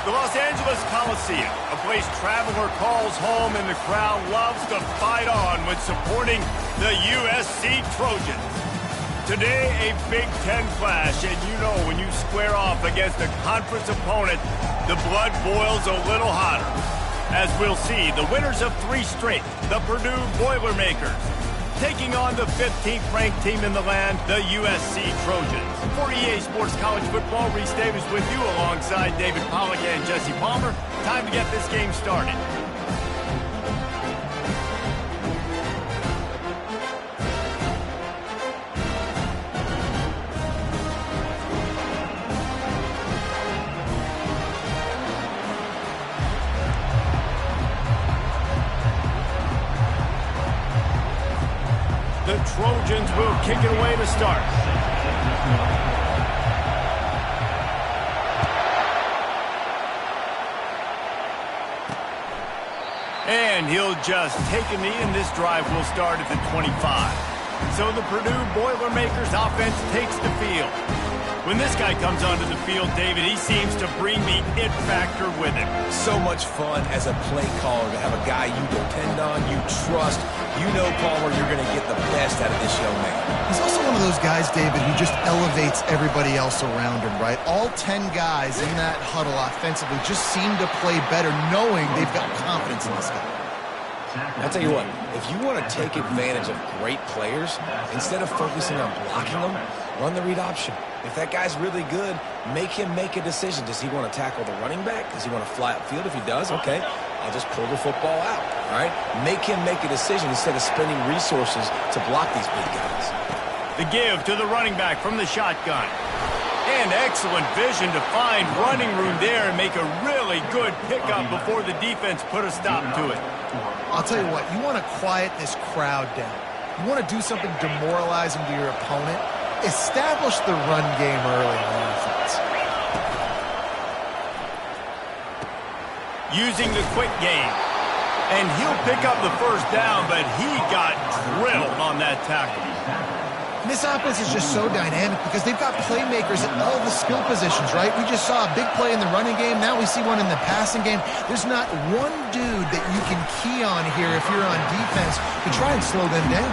The Los Angeles Coliseum, a place traveler calls home and the crowd loves to fight on when supporting the USC Trojans. Today, a Big Ten clash, and you know when you square off against a conference opponent, the blood boils a little hotter. As we'll see, the winners of 3 straight, the Purdue Boilermakers, taking on the 15th-ranked team in the land, the USC Trojans. For EA Sports College Football, Reese Davis with you alongside David Pollack and Jesse Palmer. Time to get this game started. The Trojans will kick it away to start. And he'll just take a knee, and this drive will start at the 25. So the Purdue Boilermakers offense takes the field. When this guy comes onto the field, David, he seems to bring the it factor with him. So much fun as a play caller to have a guy you depend on, you trust. You know, Palmer, you're going to get the best out of this young man. He's also one of those guys, David, who just elevates everybody else around him, right? All 10 guys in that huddle offensively just seem to play better knowing they've got confidence in this guy. I'll tell you what, if you want to take advantage of great players, instead of focusing on blocking them, run the read option. If that guy's really good, make him make a decision. Does he want to tackle the running back? Does he want to fly upfield? If he does, okay, I'll just pull the football out, all right? Make him make a decision instead of spending resources to block these big guys. The give to the running back from the shotgun. And excellent vision to find running room there and make a really good pickup before the defense put a stop to it. I'll tell you what, you want to quiet this crowd down. You want to do something demoralizing to your opponent. Establish the run game early on offense. Using the quick game. And he'll pick up the first down, but he got drilled on that tackle. And this offense is just so dynamic because they've got playmakers at all the skill positions, right? We just saw a big play in the running game. Now we see one in the passing game. There's not one dude that you can key on here if you're on defense to try and slow them down.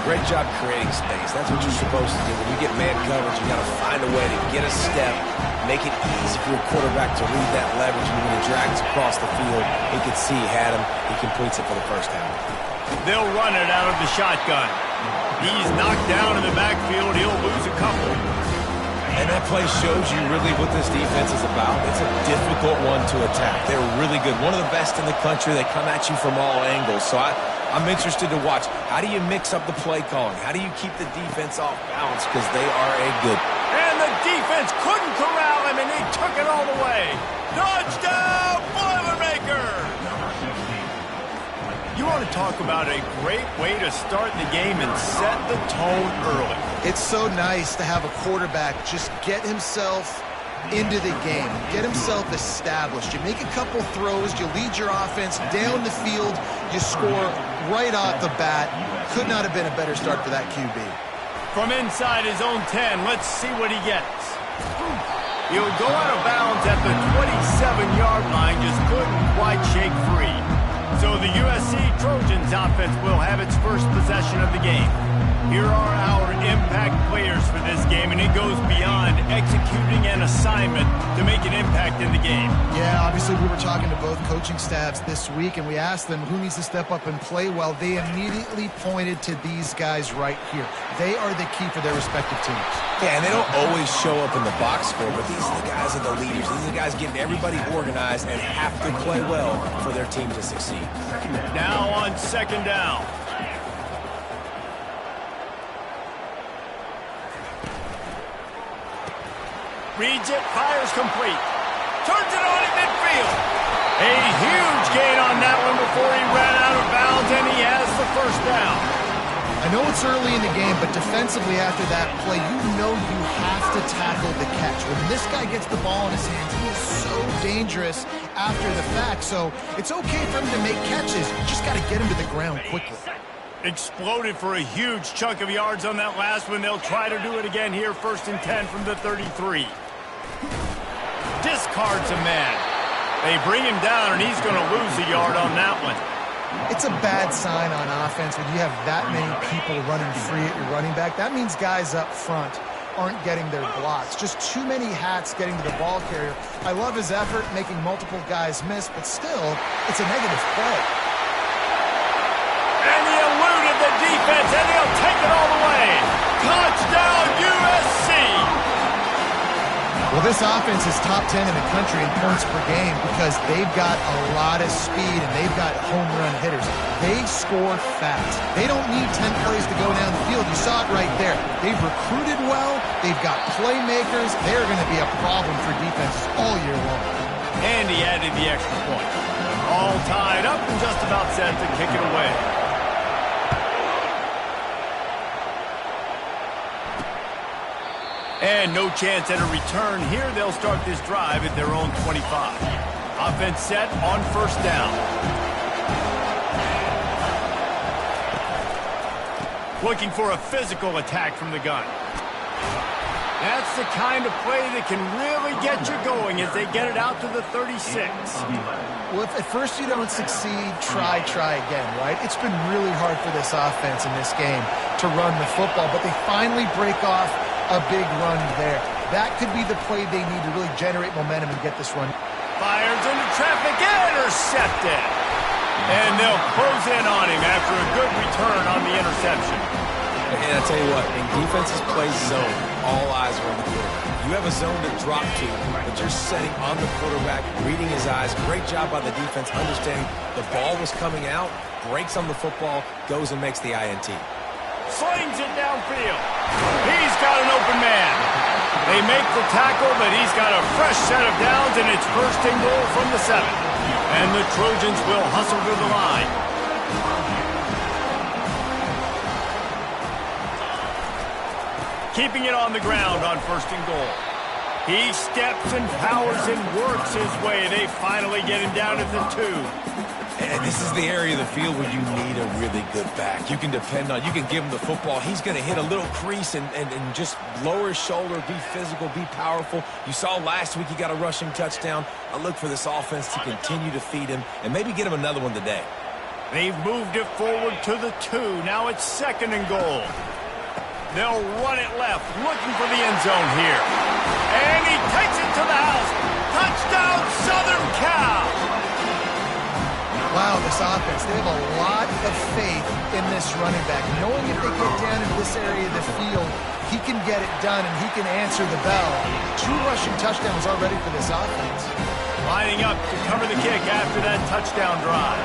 Great job creating space. That's what you're supposed to do. When you get man coverage, you got to find a way to get a step, make it easy for your quarterback to read that leverage. And when he drags across the field, he can see he had him. He completes it for the first down. They'll run it out of the shotgun. He's knocked down in the backfield. He'll lose a couple. And that play shows you really what this defense is about. It's a difficult one to attack. They're really good. One of the best in the country. They come at you from all angles. So I'm interested to watch. How do you mix up the play calling? How do you keep the defense off balance? Because they are a good. And the defense couldn't corral him, and he took it all the way. Touchdown, Boilermakers! You want to talk about a great way to start the game and set the tone early. It's so nice to have a quarterback just get himself into the game, get himself established. You make a couple throws, you lead your offense down the field, you score right off the bat. Could not have been a better start for that QB. From inside his own 10, let's see what he gets. He'll go out of bounds at the 27-yard line, just couldn't quite shake free. So the USC Trojans offense will have its first possession of the game. Here are our impact players for this game, and it goes beyond executing an assignment to make an impact in the game. Yeah, obviously we were talking to both coaching staffs this week, and we asked them who needs to step up and play well. They immediately pointed to these guys right here. They are the key for their respective teams. Yeah, and they don't always show up in the box score, but these are the guys that are the leaders. These are the guys getting everybody organized and have to play well for their team to succeed. Now on second down. Reads it, fires complete. Turns it on at midfield. A huge gain on that one before he ran out of bounds, and he has the first down. I know it's early in the game, but defensively after that play, you know you have to tackle the catch. When this guy gets the ball in his hands, he is so dangerous after the fact. So it's okay for him to make catches. You just got to get him to the ground quickly. Exploded for a huge chunk of yards on that last one. They'll try to do it again here, 1st and 10 from the 33. discards a man. They bring him down, and he's going to lose a yard on that one. It's a bad sign on offense when you have that many people running free at your running back. That means guys up front aren't getting their blocks. Just too many hats getting to the ball carrier. I love his effort, making multiple guys miss, but still, it's a negative play. And he eluded the defense, and he'll take it all the way. Touchdown, USC! Well, this offense is top 10 in the country in points per game because they've got a lot of speed and they've got home run hitters. They score fast. They don't need 10 plays to go down the field. You saw it right there. They've recruited well. They've got playmakers. They're going to be a problem for defenses all year long. And he added the extra point. All tied up and just about set to kick it away. And no chance at a return here. They'll start this drive at their own 25. Offense set on first down. Looking for a physical attack from the gun. That's the kind of play that can really get you going as they get it out to the 36. Well, if at first you don't succeed, try again, right? It's been really hard for this offense in this game to run the football, but they finally break off a big run there. That could be the play they need to really generate momentum and get this run. Fires into traffic, intercepted. And they'll close in on him after a good return on the interception. And I tell you what, when defenses play zone, all eyes are on the quarterback. You have a zone to drop to, but you're setting on the quarterback, reading his eyes. Great job by the defense, understanding the ball was coming out, breaks on the football, goes and makes the INT. Slings it downfield. He's got an open man. They make the tackle, but he's got a fresh set of downs, and it's first and goal from the 7. And the Trojans will hustle to the line. Keeping it on the ground on first and goal. He steps and powers and works his way. They finally get him down at the 2. And this is the area of the field where you need a really good back. You can depend on, you can give him the football. He's going to hit a little crease and just lower his shoulder, be physical, be powerful. You saw last week he got a rushing touchdown. I look for this offense to continue to feed him and maybe get him another one today. They've moved it forward to the 2. Now it's second and goal. They'll run it left, looking for the end zone here. And he takes it to the house. Touchdown, Southern Cal! Wow, this offense, they have a lot of faith in this running back. Knowing if they get down into this area of the field, he can get it done and he can answer the bell. 2 rushing touchdowns already for this offense. Lining up to cover the kick after that touchdown drive.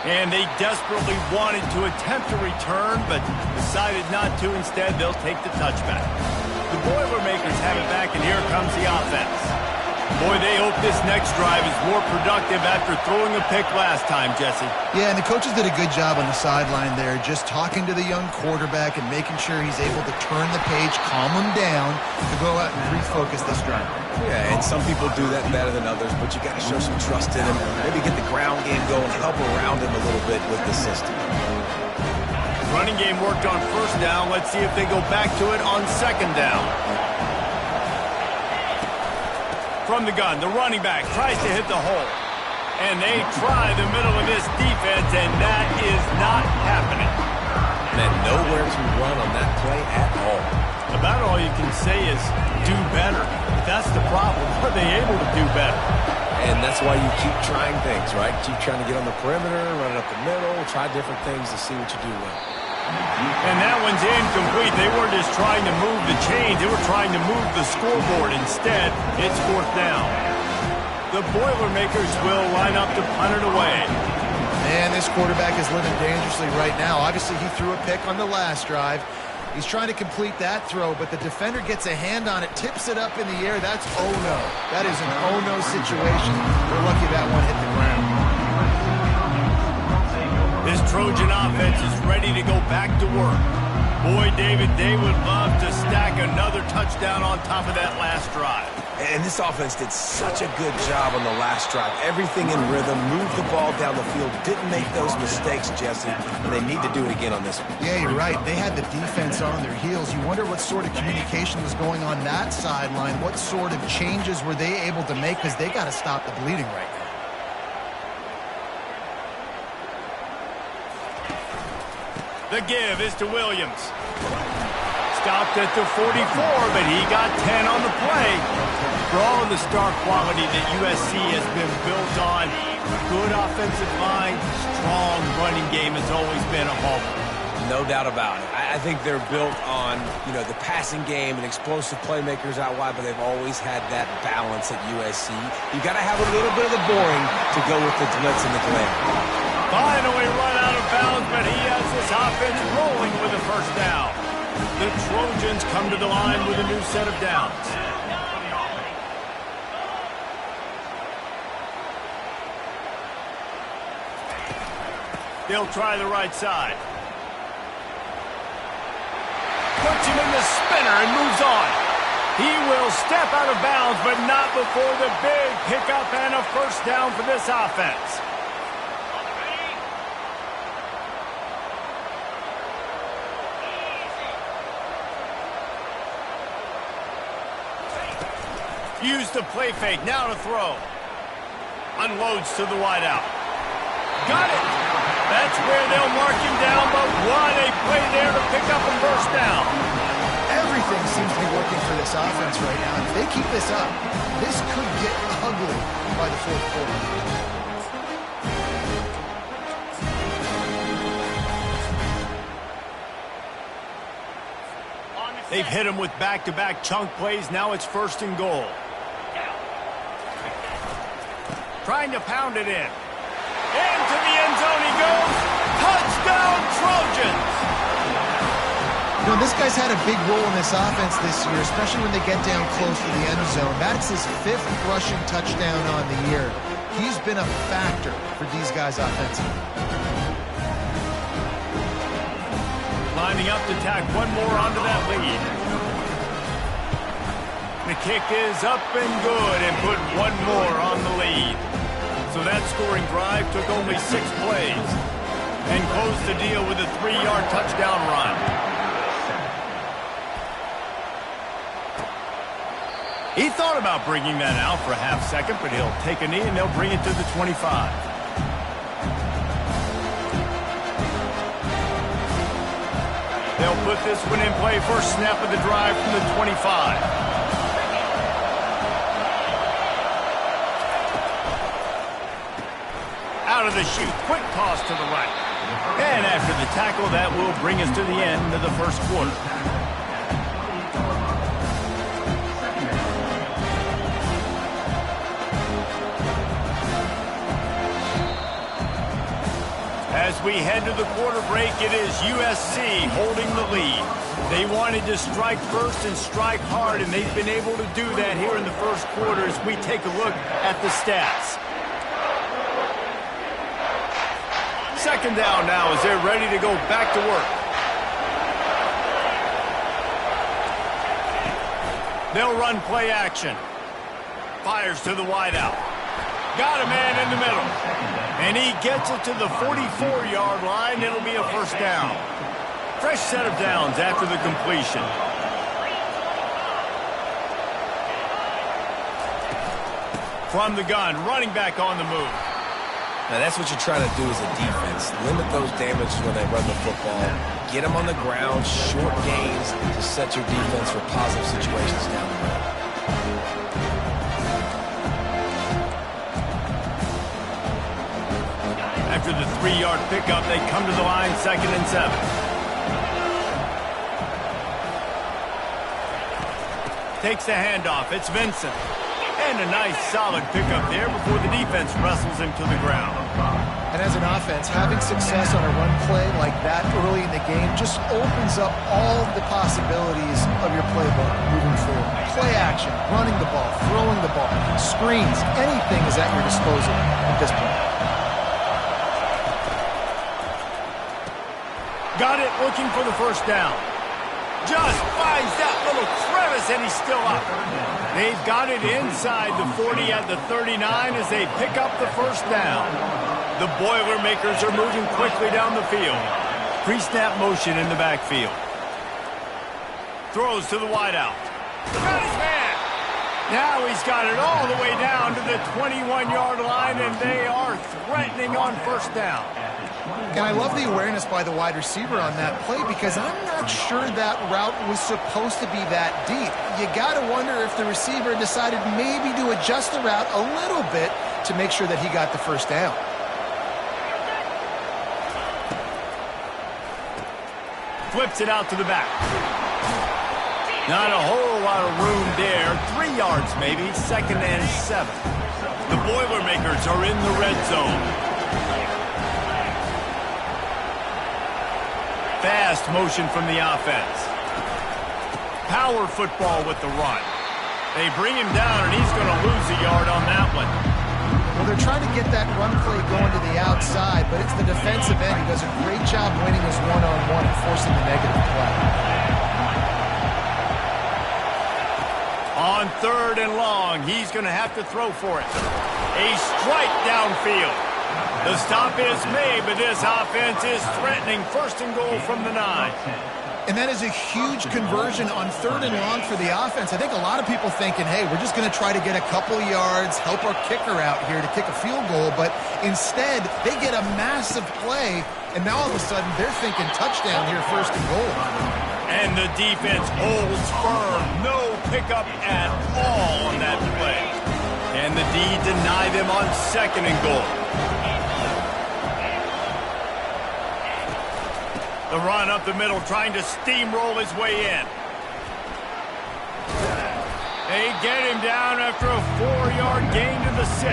And they desperately wanted to attempt a return, but decided not to. Instead, they'll take the touchback. The Boilermakers have it back, and here comes the offense. Boy, they hope this next drive is more productive after throwing a pick last time, Jesse. Yeah, and the coaches did a good job on the sideline there, just talking to the young quarterback and making sure he's able to turn the page, calm him down, to go out and refocus this drive. Yeah, and some people do that better than others, but you got to show some trust in him. Maybe get the ground game going, help around him a little bit with the system. Running game worked on first down. Let's see if they go back to it on second down. From the gun, the running back tries to hit the hole. And they try the middle of this defense, and that is not happening. Man, nowhere to run on that play at all. About all you can say is do better. That's the problem. Are they able to do better? And that's why you keep trying things, right? Keep trying to get on the perimeter, run it up the middle, try different things to see what you do well. And that one's incomplete. They weren't just trying to move the chains. They were trying to move the scoreboard. Instead, it's fourth down. The Boilermakers will line up to punt it away. Man, this quarterback is living dangerously right now. Obviously, he threw a pick on the last drive. He's trying to complete that throw, but the defender gets a hand on it, tips it up in the air. That's oh-no. That is an oh-no situation. We're lucky that one hit the ground. This Trojan offense is ready to go back to work. Boy, David, they would love to stack another touchdown on top of that last drive. And this offense did such a good job on the last drive. Everything in rhythm, moved the ball down the field, didn't make those mistakes, Jesse, and they need to do it again on this one. Yeah, you're right. They had the defense on their heels. You wonder what sort of communication was going on that sideline. What sort of changes were they able to make, because they got to stop the bleeding right now. The give is to Williams. Stopped at the 44, but he got 10 on the play. For all of the star quality that USC has been built on, good offensive line, strong running game has always been a hallmark. No doubt about it. I think they're built on, the passing game and explosive playmakers out wide, but they've always had that balance at USC. You got to have a little bit of the boring to go with the glitz and the glam. Finally run out of bounds, but he has this offense rolling with a first down. The Trojans come to the line with a new set of downs. They'll try the right side. Puts him in the spinner and moves on. He will step out of bounds, but not before the big pickup and a first down for this offense. Use the play fake, now to throw. Unloads to the wideout. Got it! That's where they'll mark him down, but what a play there to pick up a first down. Everything seems to be working for this offense right now. If they keep this up, this could get ugly by the fourth quarter. They've hit him with back-to-back chunk plays. Now it's first and goal. Trying to pound it in. Into the end zone he goes. Touchdown, Trojans! This guy's had a big role in this offense this year, especially when they get down close to the end zone. That's his 5th rushing touchdown on the year. He's been a factor for these guys offensively. Lining up to tack one more onto that lead. The kick is up and good and put one more on the lead. So that scoring drive took only 6 plays and closed the deal with a 3-yard touchdown run. He thought about bringing that out for a half second, but he'll take a knee and they'll bring it to the 25. They'll put this one in play. First snap of the drive from the 25. Out of the chute, quick toss to the right. And after the tackle, that will bring us to the end of the first quarter. As we head to the quarter break, it is USC holding the lead. They wanted to strike first and strike hard, and they've been able to do that here in the first quarter as we take a look at the stats. Second down now as they're ready to go back to work. They'll run play action. Fires to the wideout. Got a man in the middle. And he gets it to the 44-yard line. It'll be a first down. Fresh set of downs after the completion. From the gun, running back on the move. Now, that's what you're trying to do as a defense. Limit those damages when they run the football. Get them on the ground, short gains to set your defense for positive situations down the road. After the 3-yard pickup, they come to the line, 2nd and 7. Takes the handoff. It's Vincent. And a nice, solid pickup there before the defense wrestles him to the ground. And as an offense, having success on a run play like that early in the game just opens up all the possibilities of your playbook moving forward. Play action, running the ball, throwing the ball, screens, anything is at your disposal at this point. Got it, looking for the first down. Just finds that little crevice, and he's still up. They've got it inside the 40 at the 39 as they pick up the first down. The Boilermakers are moving quickly down the field. Pre-snap motion in the backfield. Throws to the wideout. Got his man. Now he's got it all the way down to the 21-yard line, and they are threatening on first down. And I love the awareness by the wide receiver on that play because I'm not sure that route was supposed to be that deep. You got to wonder if the receiver decided maybe to adjust the route a little bit to make sure that he got the first down. Flips it out to the back. Not a whole lot of room there. 3 yards maybe, 2nd and 7. The Boilermakers are in the red zone. Fast motion from the offense. Power football with the run. They bring him down, and he's going to lose a yard on that one. Well, they're trying to get that run play going to the outside, but it's the defensive end who does a great job winning his one-on-one and forcing the negative play. On 3rd and long, he's going to have to throw for it. A strike downfield. The stop is made, but this offense is threatening 1st and goal from the 9. And that is a huge conversion on 3rd and long for the offense. I think a lot of people thinking, hey, we're just going to try to get a couple yards, help our kicker out here to kick a field goal. But instead, they get a massive play, and now all of a sudden they're thinking touchdown here, 1st and goal. And the defense holds firm. No pickup at all on that play. And the D deny them on 2nd and goal. The run up the middle, trying to steamroll his way in. They get him down after a 4-yard gain to the 6.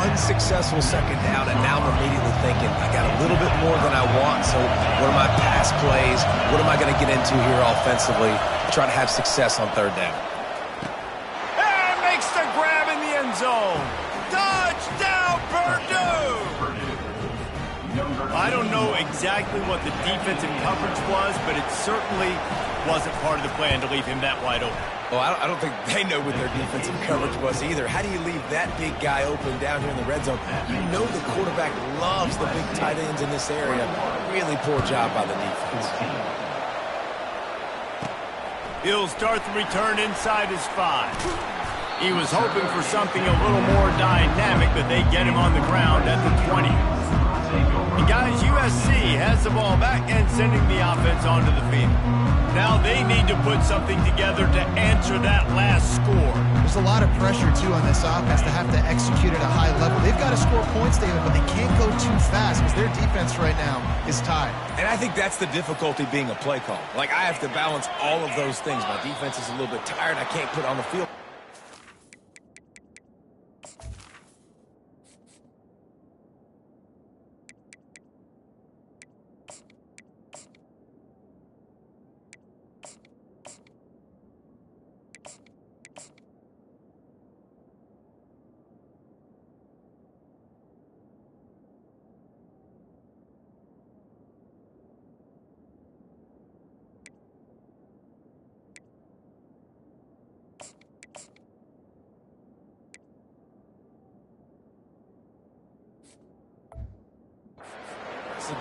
Unsuccessful 2nd down, and now I'm immediately thinking, I got a little bit more than I want, so what are my pass plays? What am I going to get into here offensively? Try to have success on 3rd down. And makes the grab in the end zone. Touchdown, Purdue! I don't know exactly what the defensive coverage was, but it certainly wasn't part of the plan to leave him that wide open. Well, I don't think they know what their defensive coverage was either. How do you leave that big guy open down here in the red zone? You know the quarterback loves the big tight ends in this area. Really poor job by the defense. He'll start the return inside his 5. He was hoping for something a little more dynamic, but they get him on the ground at the 20. And guys, USC has the ball back and sending the offense onto the field. Now they need to put something together to answer that last score. There's a lot of pressure, too, on this offense to have to execute at a high level. They've got to score points, David, but they can't go too fast because their defense right now is tied. And I think that's the difficulty being a play call. Like, I have to balance all of those things. My defense is a little bit tired. I can't put on the field.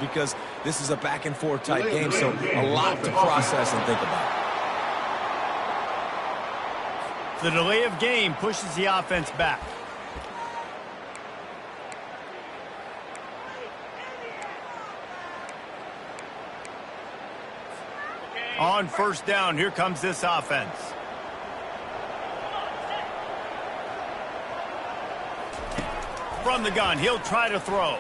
Because this is a back-and-forth type game, so a lot to process and think about. The delay of game pushes the offense back. On 1st down, here comes this offense. From the gun, he'll try to throw.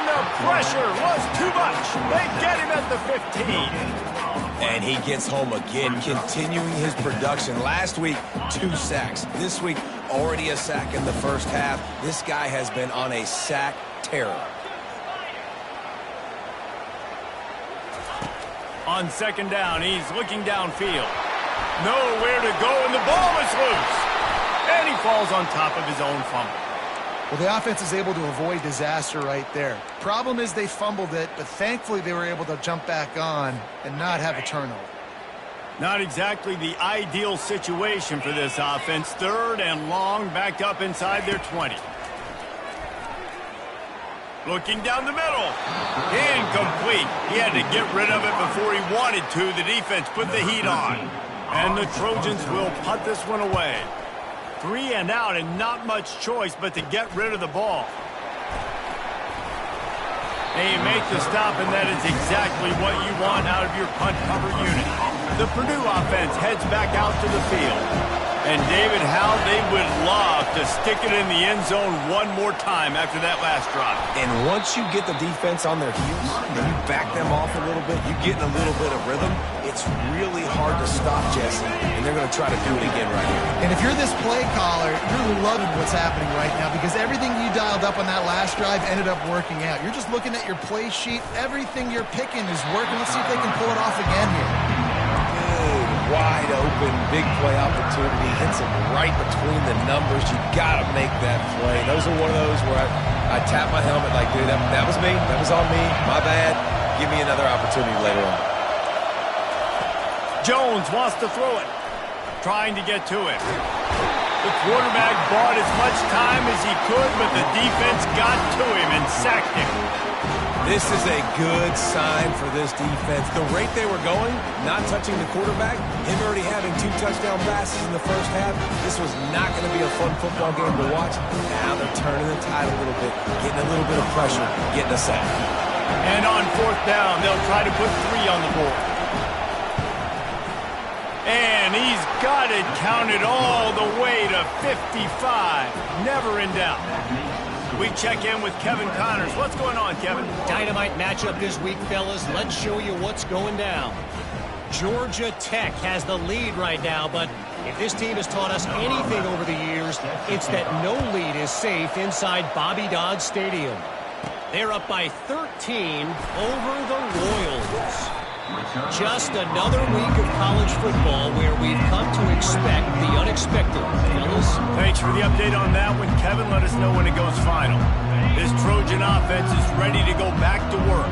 The pressure was too much. They get him at the 15. And he gets home again, continuing his production. Last week, 2 sacks. This week, already a sack in the first half. This guy has been on a sack terror. On 2nd down, he's looking downfield. Nowhere to go, and the ball is loose. And he falls on top of his own fumble. Well, the offense is able to avoid disaster right there. Problem is they fumbled it, but thankfully they were able to jump back on and not have a turnover. Not exactly the ideal situation for this offense. 3rd and long, backed up inside their 20. Looking down the middle. Incomplete. He had to get rid of it before he wanted to. The defense put the heat on. And the Trojans will punt this one away. 3 and out, and not much choice but to get rid of the ball. And you make the stop, and that is exactly what you want out of your punt cover unit. The Purdue offense heads back out to the field. And David, how they would love to stick it in the end zone one more time after that last drive. And once you get the defense on their heels and you back them off a little bit, you get in a little bit of rhythm, it's really hard to stop, Jesse, and they're going to try to do it again right here. And if you're this play caller, you're loving what's happening right now because everything you dialed up on that last drive ended up working out. You're just looking at your play sheet. Everything you're picking is working. Let's see if they can pull it off again here. Wide open, big play opportunity, hits him right between the numbers. You got to make that play. Those are one of those where I tap my helmet like, dude, that was me. That was on me. My bad. Give me another opportunity later on. Jones wants to throw it, trying to get to it. The quarterback bought as much time as he could, but the defense got to him and sacked him. This is a good sign for this defense. The rate they were going, not touching the quarterback, him already having 2 touchdown passes in the first half, this was not going to be a fun football game to watch. Now they're turning the tide a little bit, getting a little bit of pressure, getting a sack. And on 4th down, they'll try to put 3 on the board. And he's got it counted all the way to 55. Never in doubt. We check in with Kevin Connors. What's going on, Kevin? Dynamite matchup this week, fellas. Let's show you what's going down. Georgia Tech has the lead right now, but if this team has taught us anything over the years, it's that no lead is safe inside Bobby Dodd Stadium. They're up by 13 over the Royals. Just another week of college football where we've come to expect the unexpected. Fellas? Thanks for the update on that one, Kevin. Let us know when it goes final. This Trojan offense is ready to go back to work.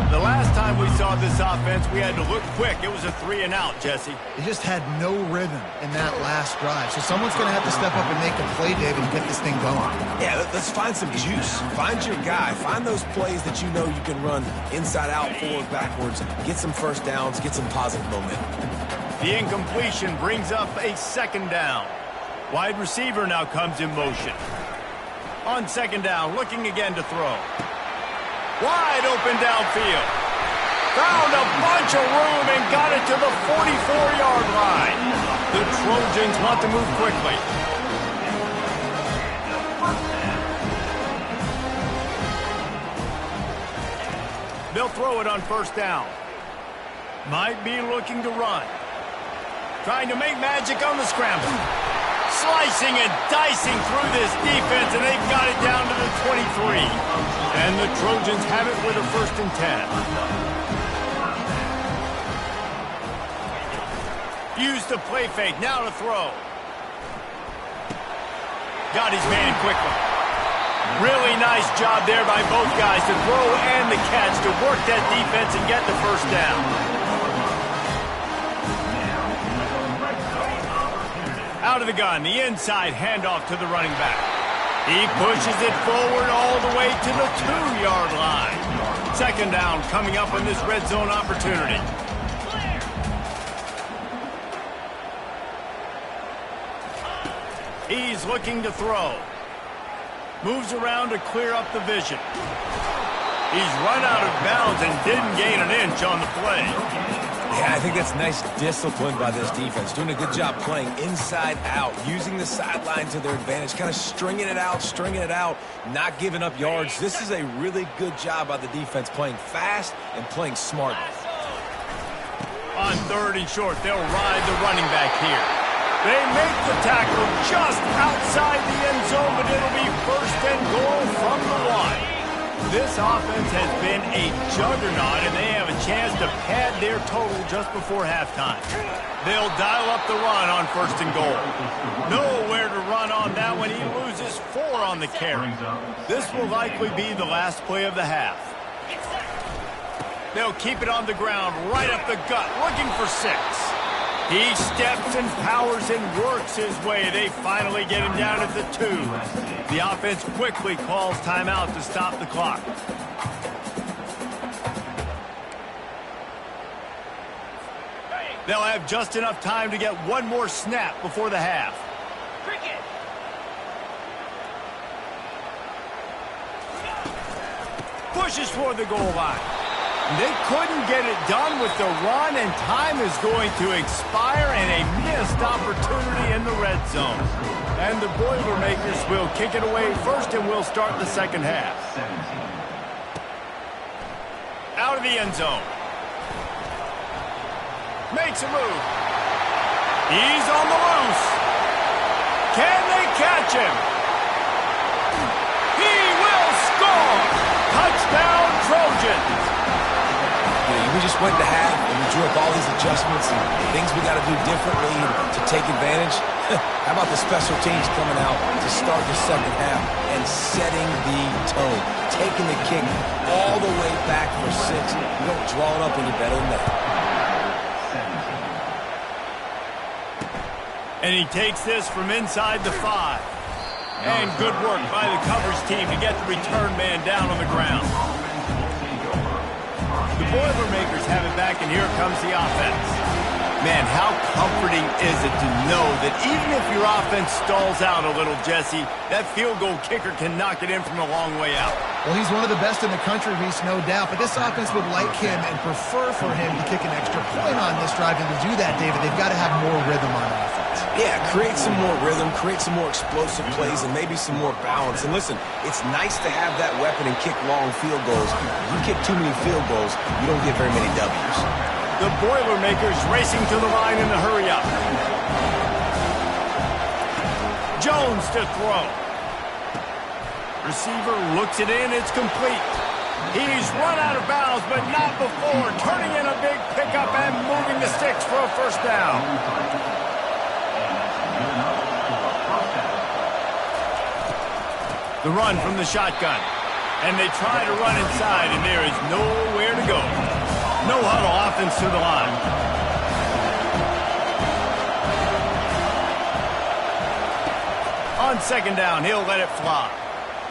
The last time we saw this offense, we had to look quick. It was a 3 and out, Jesse. They just had no rhythm in that last drive. So someone's going to have to step up and make a play, David, and get this thing going. Yeah, let's find some juice. Find your guy. Find those plays that you know you can run inside out, forward, backwards. Get some first downs. Get some positive momentum. The incompletion brings up a 2nd down. Wide receiver now comes in motion. On 2nd down, looking again to throw. Wide open downfield. Found a bunch of room and got it to the 44-yard line. The Trojans want to move quickly. They'll throw it on 1st down. Might be looking to run. Trying to make magic on the scramble. Slicing and dicing through this defense, and they've got it down to the 23. And the Trojans have it with a 1st and 10. Used the play fake, now to throw. Got his man quickly. Really nice job there by both guys to throw and the catch to work that defense and get the 1st down. Out of the gun, the inside handoff to the running back. He pushes it forward all the way to the 2-yard line. 2nd down coming up on this red zone opportunity. He's looking to throw. Moves around to clear up the vision. He's run out of bounds and didn't gain an inch on the play. Yeah, I think that's nice discipline by this defense. Doing a good job playing inside out, using the sideline to their advantage, kind of stringing it out, not giving up yards. This is a really good job by the defense, playing fast and playing smart. On 3rd and short, they'll ride the running back here. They make the tackle just outside the end zone, but it'll be 1st and goal from the 1. This offense has been a juggernaut, and they have a chance to pad their total just before halftime. They'll dial up the run on 1st and goal. Nowhere to run on that one. He loses 4 on the carry. This will likely be the last play of the half. They'll keep it on the ground, right up the gut, looking for 6. He steps and powers and works his way. They finally get him down at the 2. The offense quickly calls timeout to stop the clock. They'll have just enough time to get one more snap before the half. Pushes for the goal line. They couldn't get it done with the run, and time is going to expire, and a missed opportunity in the red zone. And the Boilermakers will kick it away first, and we'll start the second half. Out of the end zone. Makes a move. He's on the loose. Can they catch him? He will score! Touchdown, Trojans! We just went to half, and we drew up all these adjustments and things we got to do differently to take advantage. How about the special teams coming out to start the second half and setting the tone, taking the kick all the way back for 6. You don't draw it up any better than that. And he takes this from inside the 5. And good work by the coverage team to get the return man down on the ground. The Boilermakers have it back, and here comes the offense. Man, how comforting is it to know that even if your offense stalls out a little, Jesse, that field goal kicker can knock it in from a long way out. Well, he's one of the best in the country, Reese, no doubt. But this offense would like him and prefer for him to kick an extra point on this drive. And to do that, David, they've got to have more rhythm on offense. Yeah, create some more rhythm, create some more explosive plays, and maybe some more balance. And listen, it's nice to have that weapon and kick long field goals. If you kick too many field goals, you don't get very many W's. The Boilermakers racing to the line in the hurry-up. Jones to throw. Receiver looks it in. It's complete. He's run out of bounds, but not before turning in a big pickup and moving the sticks for a first down. The run from the shotgun. And they try to run inside, and there is nowhere to go. No huddle offense to the line. On 2nd down, he'll let it fly.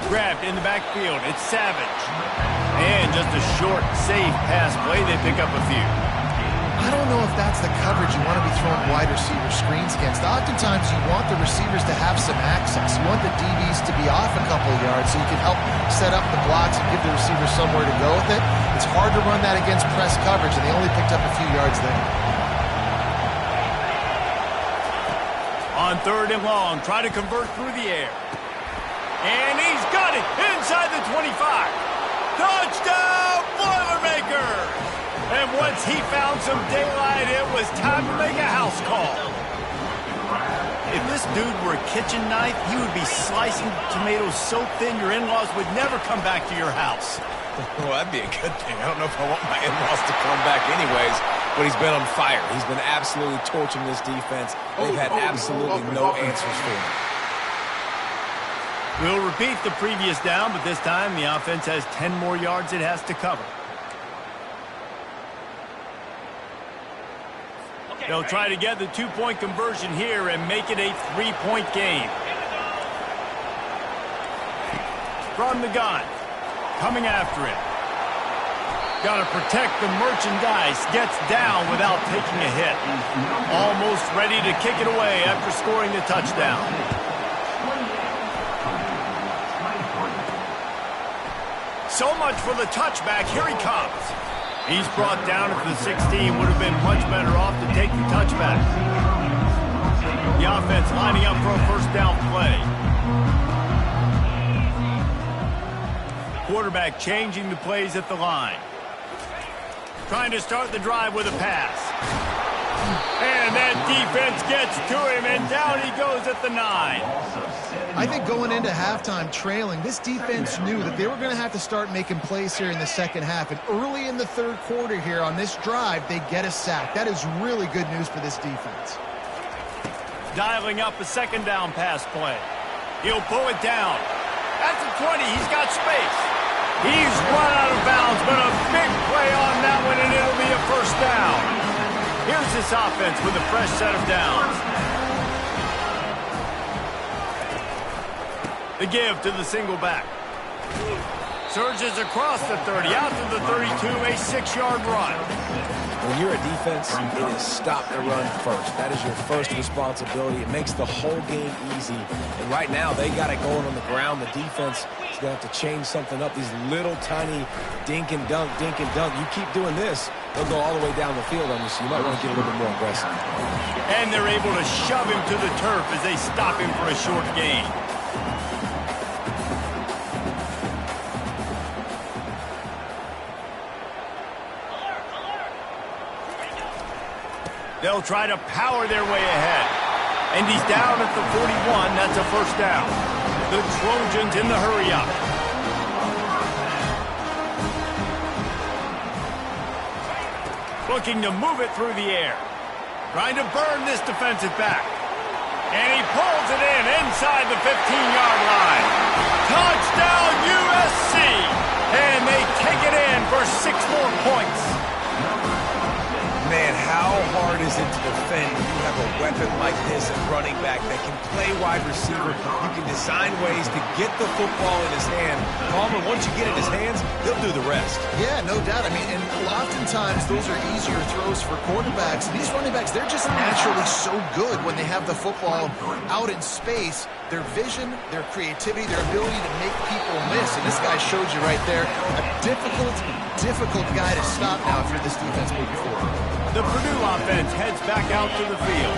Grabbed in the backfield, it's Savage. And just a short, safe pass play, they pick up a few. I don't know if that's the coverage you want to be throwing wide receiver screens against. Oftentimes, you want the receivers to have some access. You want the DBs to be off a couple of yards so you can help set up the blocks and give the receiver somewhere to go with it. It's hard to run that against press coverage, and they only picked up a few yards there. On 3rd and long, try to convert through the air. And he's got it inside the 25. Touchdown, Boilermakers! And once he found some daylight, it was time to make a house call. If this dude were a kitchen knife, he would be slicing tomatoes so thin your in-laws would never come back to your house. Well, that'd be a good thing. I don't know if I want my in-laws to come back anyways, but he's been on fire. He's been absolutely torching this defense. They've had absolutely no answers for him. We'll repeat the previous down, but this time the offense has 10 more yards it has to cover. They'll try to get the 2-point conversion here and make it a 3-point game. From the gun. Coming after it. Got to protect the merchandise. Gets down without taking a hit. Almost ready to kick it away after scoring the touchdown. So much for the touchback. Here he comes. He's brought down at the 16. Would have been much better off to take the touchback. The offense lining up for a first down play. Quarterback changing the plays at the line. Trying to start the drive with a pass. And that defense gets to him, and down he goes at the 9. I think going into halftime trailing, this defense knew that they were going to have to start making plays here in the second half. And early in the third quarter here on this drive, they get a sack. That is really good news for this defense. Dialing up a second down pass play. He'll pull it down. At the 20, he's got space. He's run out of bounds, but a big play on that one, and it'll be a first down. Here's this offense with a fresh set of downs. The give to the single back. Surges across the 30, out to the 32, a 6-yard run. When you're a defense, it is stop the run first. That is your first responsibility. It makes the whole game easy. And right now, they got it going on the ground. The defense is going to have to change something up. These little tiny dink and dunk, dink and dunk. You keep doing this, they'll go all the way down the field on you, so you might want to get a little bit more aggressive. And they're able to shove him to the turf as they stop him for a short gain. They'll try to power their way ahead. And he's down at the 41. That's a first down. The Trojans in the hurry-up. Looking to move it through the air. Trying to burn this defensive back. And he pulls it in inside the 15-yard line. Touchdown, USC! And they take it in for 6 more points. Man, how hard is it to defend when you have a weapon like this at running back that can play wide receiver? You can design ways to get the football in his hand. Palmer, once you get it in his hands, he'll do the rest. Yeah, no doubt. I mean, and oftentimes those are easier throws for quarterbacks. These running backs, they're just naturally so good when they have the football out in space. Their vision, their creativity, their ability to make people miss. And this guy showed you right there, a difficult guy to stop now if you're this defense moving forward. The Purdue offense heads back out to the field.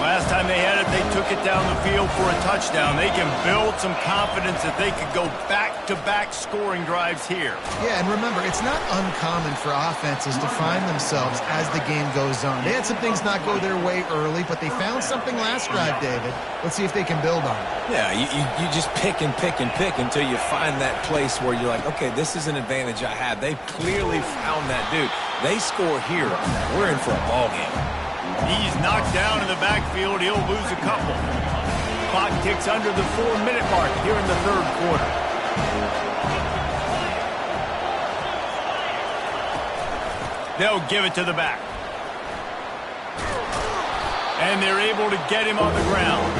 Last time they had it, they took it down the field for a touchdown. They can build some confidence that they could go back-to-back scoring drives here. Yeah, and remember, it's not uncommon for offenses to find themselves as the game goes on. They had some things not go their way early, but they found something last drive, David. Let's see if they can build on it. Yeah, you just pick and pick and pick until you find that place where you're like, okay, this is an advantage I have. They clearly found that dude. They score here, we're in for a ball game. He's knocked down in the backfield. He'll lose a couple. Clock ticks under the 4-minute mark here in the third quarter. They'll give it to the back. And they're able to get him on the ground.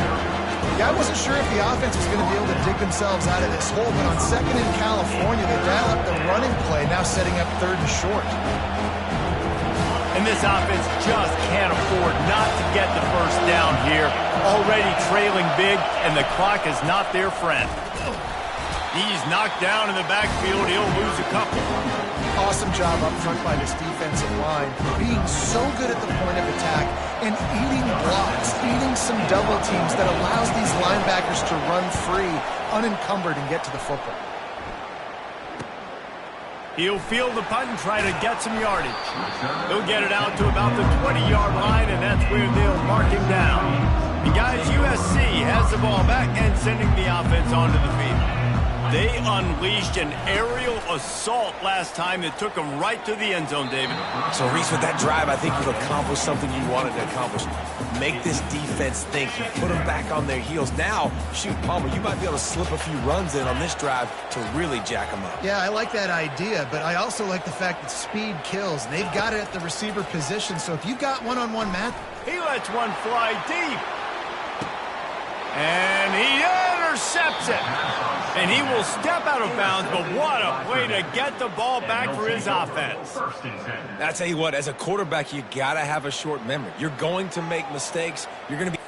Yeah, I wasn't sure if the offense was going to be able to dig themselves out of this hole, but on second in California, they dial up the running play, now setting up third and short. And this offense just can't afford not to get the first down here. Already trailing big, and the clock is not their friend. He's knocked down in the backfield. He'll lose a couple. Awesome job up front by this defensive line, being so good at the point of attack and eating blocks, eating some double teams that allows these linebackers to run free, unencumbered, and get to the football. He'll field the punt and try to get some yardage. He'll get it out to about the 20-yard line, and that's where they'll mark him down. And guys, USC has the ball back and sending the offense onto the field. They unleashed an aerial assault last time that took them right to the end zone, David. So, Reese, with that drive, I think you've accomplished something you wanted to accomplish. Make this defense think. You put them back on their heels. Now, shoot, Palmer, you might be able to slip a few runs in on this drive to really jack them up. Yeah, I like that idea, but I also like the fact that speed kills. And they've got it at the receiver position, so if you've got one-on-one match... He lets one fly deep. And he intercepts it. And he will step out of bounds, but what a way to get the ball back for his offense. I tell you what, as a quarterback, you got to have a short memory. You're going to make mistakes. You're going to be...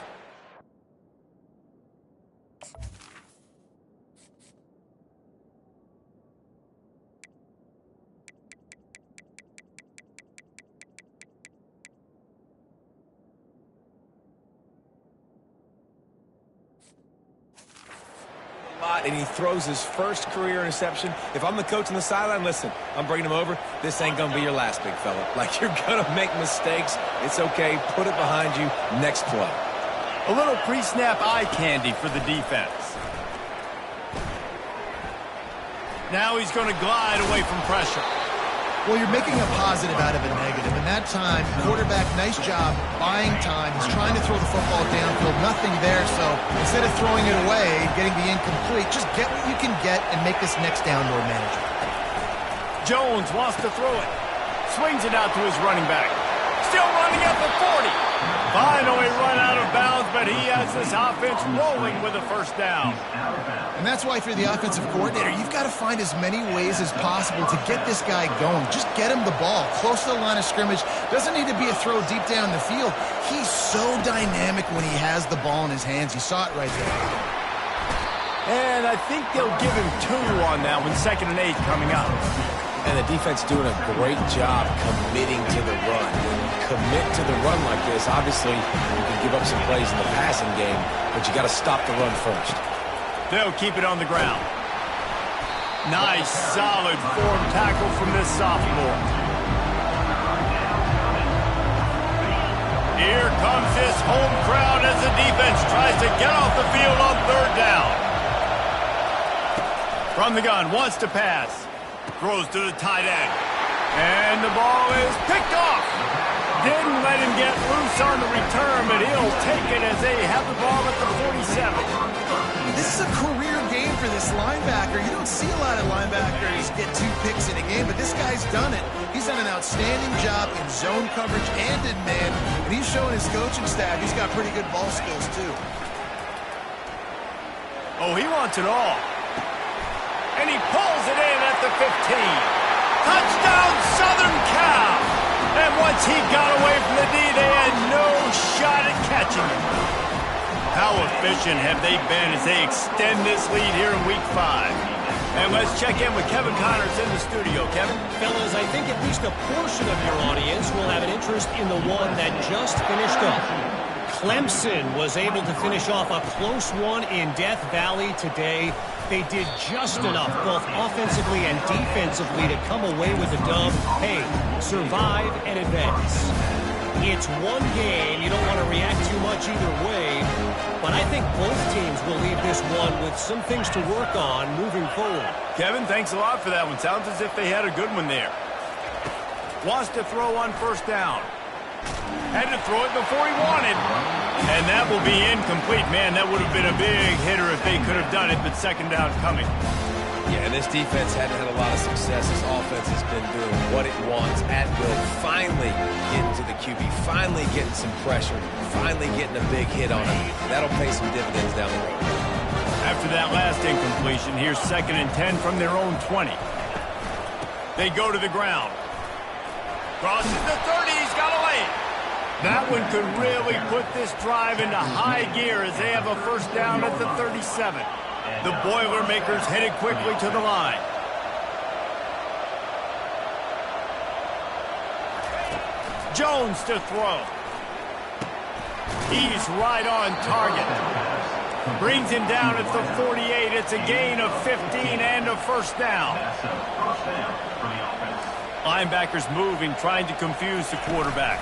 and he throws his first career interception. If I'm the coach on the sideline, listen, I'm bringing him over. This ain't going to be your last, big fella. Like, you're going to make mistakes. It's okay. Put it behind you. Next play. A little pre-snap eye candy for the defense. Now he's going to glide away from pressure. Well, you're making a positive out of a negative. And that time, quarterback, nice job buying time. He's trying to throw the football downfield. Nothing there, so instead of throwing it away, getting the incomplete, just get what you can get and make this next down more manageable. Jones wants to throw it. Swings it out to his running back. Still running at the 40. Finally run out of bounds, but he has this offense rolling with a first down. And that's why, if you're the offensive coordinator, you've got to find as many ways as possible to get this guy going. Just get him the ball close to the line of scrimmage. Doesn't need to be a throw deep down the field. He's so dynamic when he has the ball in his hands. You saw it right there. And I think they'll give him 2 on that one, 2nd and 8 coming up. And the defense doing a great job committing to the run. When you commit to the run like this, obviously you can give up some plays in the passing game, but you got to stop the run first. They'll keep it on the ground. Nice, solid form tackle from this sophomore. Here comes this home crowd as the defense tries to get off the field on 3rd down. From the gun, wants to pass. Throws to the tight end. And the ball is picked off. Didn't let him get loose on the return, but he'll take it as they have the ball at the 47. This is a career game for this linebacker. You don't see a lot of linebackers get 2 picks in a game, but this guy's done it. He's done an outstanding job in zone coverage and in man, and he's showing his coaching staff he's got pretty good ball skills, too. Oh, he wants it all. And he pulls it in at the 15. Touchdown, Southern Cal! And once he got away from the D, they had no shot at catching him. How efficient have they been as they extend this lead here in Week 5? And let's check in with Kevin Connors in the studio. Kevin? Fellas, I think at least a portion of your audience will have an interest in the one that just finished up. Clemson was able to finish off a close one in Death Valley today. They did just enough, both offensively and defensively, to come away with a dub. Hey, survive and advance. It's one game. You don't want to react too much either way, but I think both teams will leave this one with some things to work on moving forward. Kevin, thanks a lot for that one. Sounds as if they had a good one there. Wants to throw on 1st down. Had to throw it before he wanted. And that will be incomplete. Man, that would have been a big hitter if they could have done it, but 2nd down coming. Yeah, and this defense hadn't had a lot of success. This offense has been doing what it wants at will. Finally getting to the QB, finally getting some pressure, finally getting a big hit on him. That'll pay some dividends down the road. After that last incompletion, here's 2nd and 10 from their own 20. They go to the ground. Crosses the 30, he's got a lane. That one could really put this drive into high gear as they have a 1st down at the 37. The Boilermakers headed quickly to the line. Jones to throw. He's right on target. Brings him down at the 48. It's a gain of 15 and a 1st down. Linebackers moving, trying to confuse the quarterback.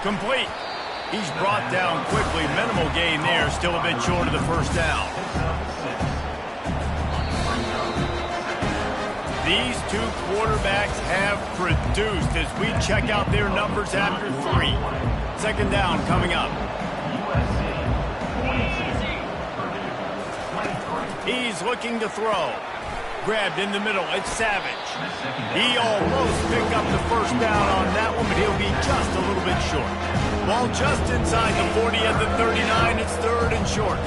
Complete. He's brought down quickly. Minimal gain there. Still a bit short of the 1st down. These 2 quarterbacks have produced as we check out their numbers after 3. 2nd down coming up. He's looking to throw. Grabbed in the middle. It's Savage. He almost picked up the 1st down on that one, but he'll be just a little bit short. Ball just inside the 40 at the 39. It's 3rd and short.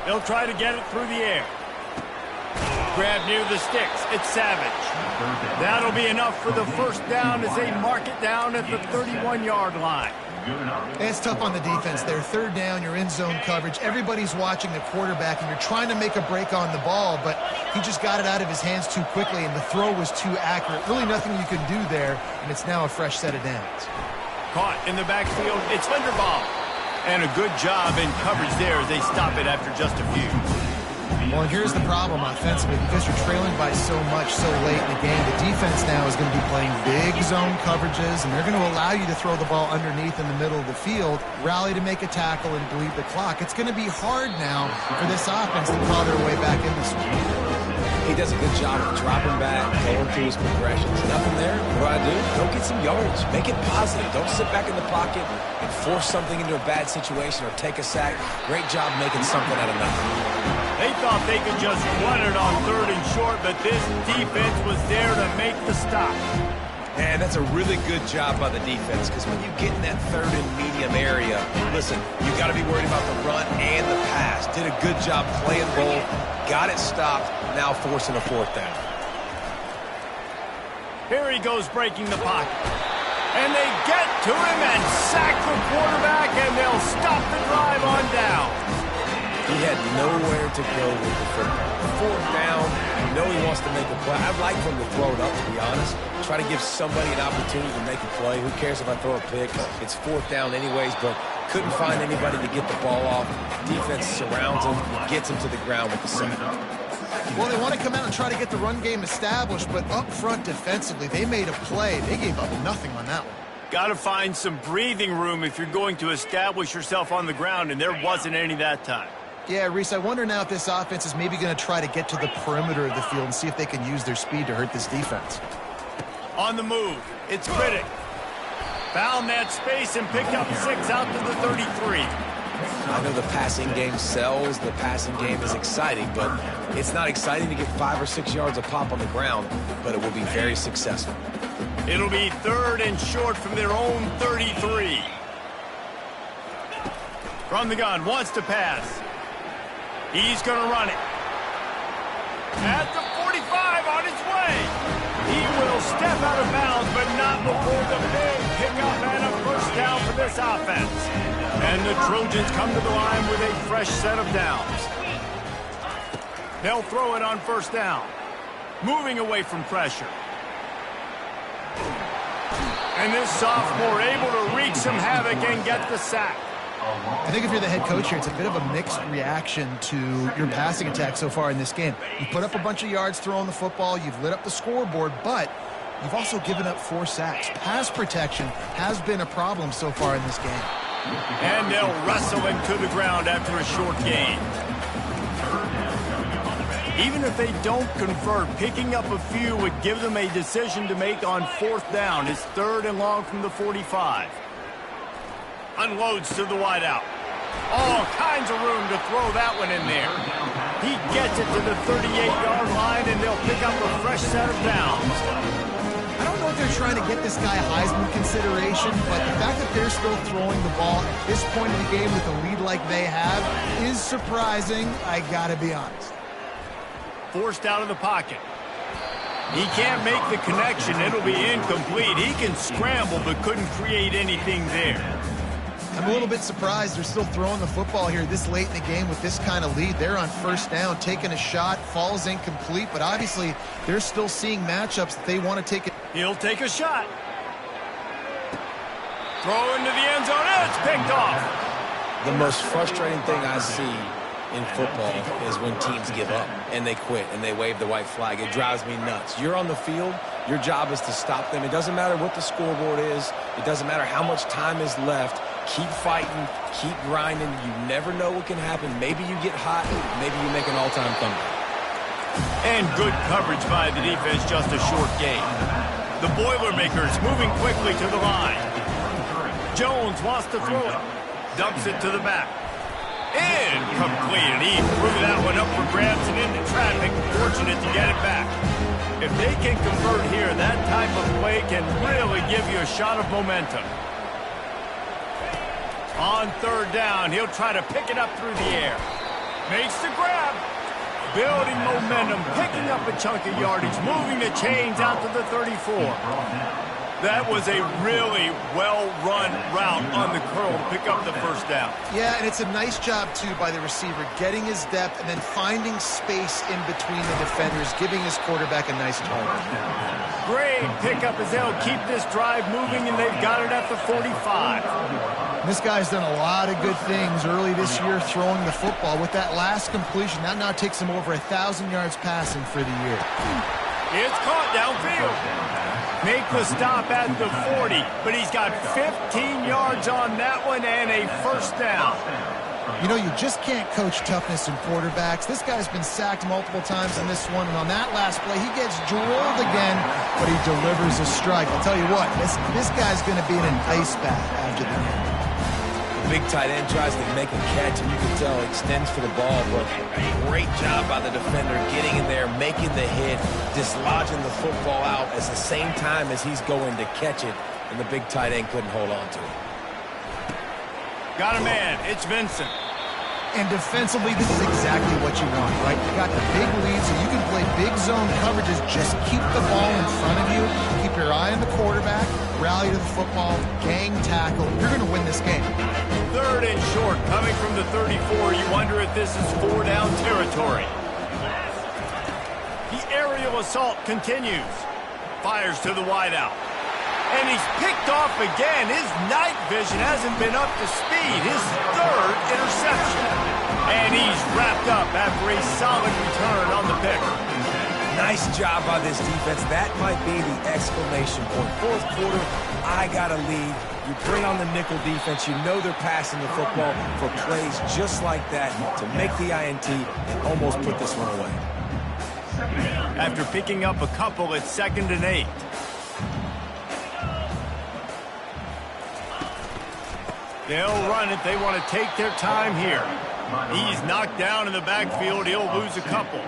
They'll try to get it through the air. Grab near the sticks. It's Savage. That'll be enough for the 1st down as they mark it down at the 31-yard line. It's tough on the defense there. 3rd down, you're in zone coverage. Everybody's watching the quarterback, and you're trying to make a break on the ball, but he just got it out of his hands too quickly, and the throw was too accurate. Really nothing you can do there, and it's now a fresh set of downs. Caught in the backfield. It's Linderbaum. And a good job in coverage there as they stop it after just a few. Well, and here's the problem offensively. Because you're trailing by so much so late in the game, the defense now is going to be playing big zone coverages, and they're going to allow you to throw the ball underneath in the middle of the field, rally to make a tackle, and bleed the clock. It's going to be hard now for this offense to claw their way back in this one. He does a good job of dropping back, going through his progressions. Nothing there. What do? Go get some yardage. Make it positive. Don't sit back in the pocket and force something into a bad situation or take a sack. Great job making something out of nothing. They thought they could just run it on 3rd and short, but this defense was there to make the stop. And that's a really good job by the defense, because when you get in that 3rd and medium area, listen, you got to be worried about the run and the pass. Did a good job playing both, got it stopped, now forcing a 4th down. Here he goes breaking the pocket. And they get to him and sack the quarterback, and they'll stop the drive on down. He had nowhere to go with the football. 4th down, you know he wants to make a play. I'd like for him to throw it up, to be honest. Try to give somebody an opportunity to make a play. Who cares if I throw a pick? It's 4th down anyways, but couldn't find anybody to get the ball off. Defense surrounds him, gets him to the ground with the sack. Well, they want to come out and try to get the run game established, but up front defensively, they made a play. They gave up nothing on that one. Got to find some breathing room if you're going to establish yourself on the ground, and there wasn't any that time. Yeah, Reese, I wonder now if this offense is maybe going to try to get to the perimeter of the field and see if they can use their speed to hurt this defense. On the move, it's Riddick. Found that space and picked up 6 out to the 33. I know the passing game sells, the passing game is exciting, but it's not exciting to get 5 or 6 yards of pop on the ground, but it will be very successful. It'll be 3rd and short from their own 33. From the gun, wants to pass. He's going to run it. At the 45 on his way. He will step out of bounds, but not before the big pickup and a 1st down for this offense. And the Trojans come to the line with a fresh set of downs. They'll throw it on 1st down. Moving away from pressure. And this sophomore able to wreak some havoc and get the sack. I think if you're the head coach here, it's a bit of a mixed reaction to your passing attack so far in this game. You put up a bunch of yards throwing the football, you've lit up the scoreboard, but you've also given up 4 sacks. Pass protection has been a problem so far in this game. And they'll wrestle him to the ground after a short gain. Even if they don't convert, picking up a few would give them a decision to make on 4th down. It's 3rd and long from the 45. Unloads to the wideout. All kinds of room to throw that one in there. He gets it to the 38-yard line, and they'll pick up a fresh set of downs. I don't know if they're trying to get this guy Heisman consideration, but the fact that they're still throwing the ball at this point in the game with a lead like they have is surprising, I gotta be honest. Forced out of the pocket. He can't make the connection. It'll be incomplete. He can scramble, but couldn't create anything there. I'm a little bit surprised they're still throwing the football here this late in the game with this kind of lead. They're on 1st down, taking a shot, falls incomplete, but obviously they're still seeing matchups that they want to take it. He'll take a shot. Throw into the end zone, and it's picked off. The most frustrating thing I see in football is when teams give up and they quit and they wave the white flag. It drives me nuts. You're on the field. Your job is to stop them. It doesn't matter what the scoreboard is. It doesn't matter how much time is left. Keep fighting. Keep grinding. You never know what can happen. Maybe you get hot. Maybe you make an all-time comeback. And good coverage by the defense, just a short gain. The Boilermakers moving quickly to the line. Jones wants to throw it. Dumps it to the back. Incomplete, and he threw that one up for grabs and into traffic. Fortunate to get it back. If they can convert here, that type of play can really give you a shot of momentum. On 3rd down, he'll try to pick it up through the air. Makes the grab. Building momentum, picking up a chunk of yardage, moving the chains out to the 34. That was a really well-run route on the curl to pick up the 1st down. Yeah, and it's a nice job, too, by the receiver, getting his depth and then finding space in between the defenders, giving his quarterback a nice target. Great pickup as they'll keep this drive moving, and they've got it at the 45. This guy's done a lot of good things early this year throwing the football. With that last completion, that now takes him over 1,000 yards passing for the year. It's caught downfield. Make the stop at the 40, but he's got 15 yards on that one and a first down. You know, you just can't coach toughness in quarterbacks. This guy's been sacked multiple times in this one, and on that last play, he gets drilled again, but he delivers a strike. I'll tell you what, this guy's going to be in an ice bath after the game. The big tight end tries to make a catch, and you can tell he extends for the ball, but great job by the defender getting in there, making the hit, dislodging the football out at the same time as he's going to catch it, and the big tight end couldn't hold on to it. Got a man. It's Vincent. And defensively, this is exactly what you want, right? You got the big lead, so you can play big zone coverages. Just keep the ball in front of you. Keep your eye on the quarterback. Rally to the football. Gang tackle. You're going to win this game. 3rd and short, coming from the 34. You wonder if this is 4-down territory. The aerial assault continues. Fires to the wideout. And he's picked off again. His night vision hasn't been up to speed. His 3rd interception. And he's wrapped up after a solid return on the pick. Nice job by this defense. That might be the exclamation point. 4th quarter, I got a lead. You bring on the nickel defense. You know they're passing the football for plays just like that to make the INT and almost put this one away. After picking up a couple, it's 2nd and 8. They'll run it. They want to take their time here. He's knocked down in the backfield. He'll lose a couple.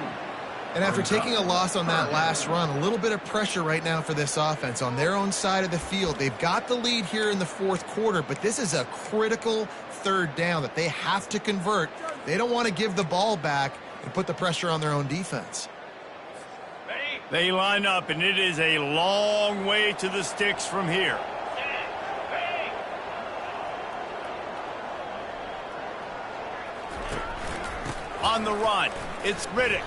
And after taking a loss on that last run, a little bit of pressure right now for this offense on their own side of the field. They've got the lead here in the 4th quarter, but this is a critical 3rd down that they have to convert. They don't want to give the ball back and put the pressure on their own defense. They line up, and it is a long way to the sticks from here. On the run, it's Riddick.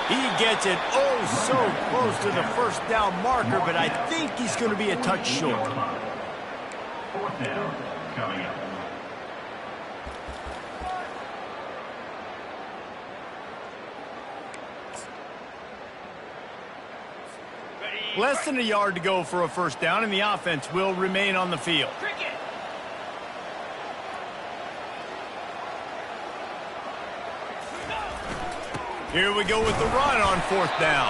He gets it so close to the first down marker, but I think he's going to be a touch short. 4th down coming up. Less than a yard to go for a first down, and the offense will remain on the field. Here we go with the run on 4th down.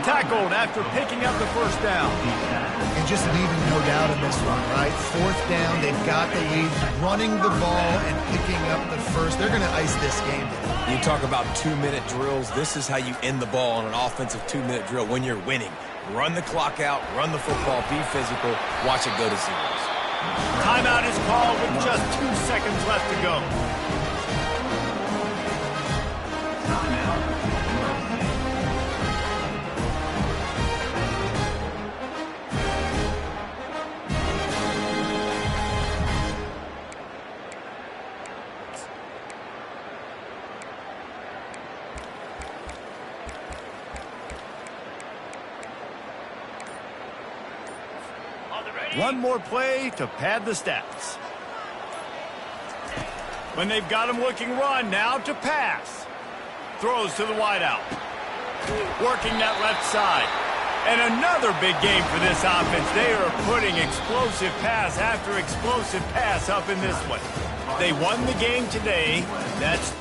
Tackled after picking up the first down. And just leaving no doubt in this one, right? 4th down, they've got the lead, running the ball and picking up the first. They're going to ice this game today. You talk about 2-minute drills. This is how you end the ball on an offensive 2-minute drill when you're winning. Run the clock out, run the football, be physical, watch it go to zeros. Timeout is called with just 2 seconds left to go. One more play to pad the stats. When they've got him looking run, now to pass. Throws to the wideout. Working that left side. And another big game for this offense. They are putting explosive pass after explosive pass up in this one. They won the game today. That's